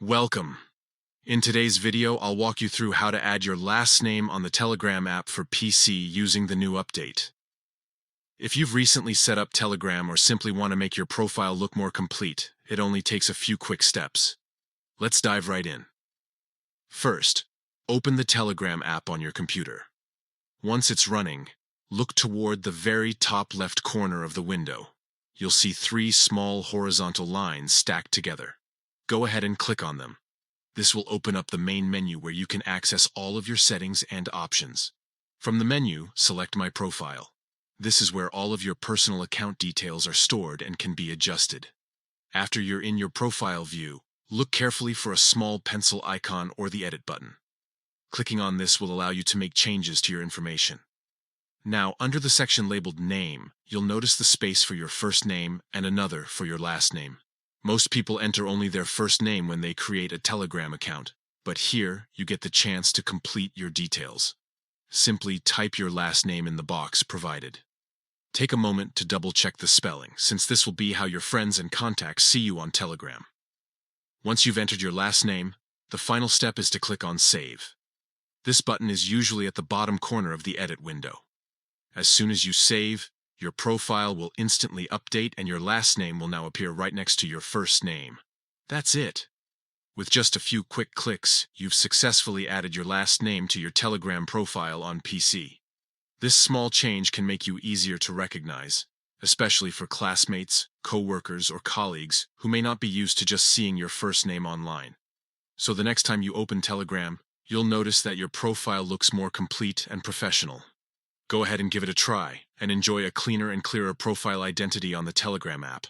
Welcome. In today's video, I'll walk you through how to add your last name on the Telegram app for PC using the new update. If you've recently set up Telegram or simply want to make your profile look more complete, it only takes a few quick steps. Let's dive right in. First, open the Telegram app on your computer. Once it's running, look toward the very top left corner of the window. You'll see three small horizontal lines stacked together. Go ahead and click on them. This will open up the main menu where you can access all of your settings and options. From the menu, select My Profile. This is where all of your personal account details are stored and can be adjusted. After you're in your profile view, look carefully for a small pencil icon or the Edit button. Clicking on this will allow you to make changes to your information. Now, under the section labeled Name, you'll notice the space for your first name and another for your last name. Most people enter only their first name when they create a Telegram account, but here you get the chance to complete your details. Simply type your last name in the box provided. Take a moment to double-check the spelling, since this will be how your friends and contacts see you on Telegram. Once you've entered your last name, the final step is to click on Save. This button is usually at the bottom corner of the Edit window. As soon as you save, your profile will instantly update and your last name will now appear right next to your first name. That's it. With just a few quick clicks, you've successfully added your last name to your Telegram profile on PC. This small change can make you easier to recognize, especially for classmates, co-workers, or colleagues who may not be used to just seeing your first name online. So the next time you open Telegram, you'll notice that your profile looks more complete and professional. Go ahead and give it a try, and enjoy a cleaner and clearer profile identity on the Telegram app.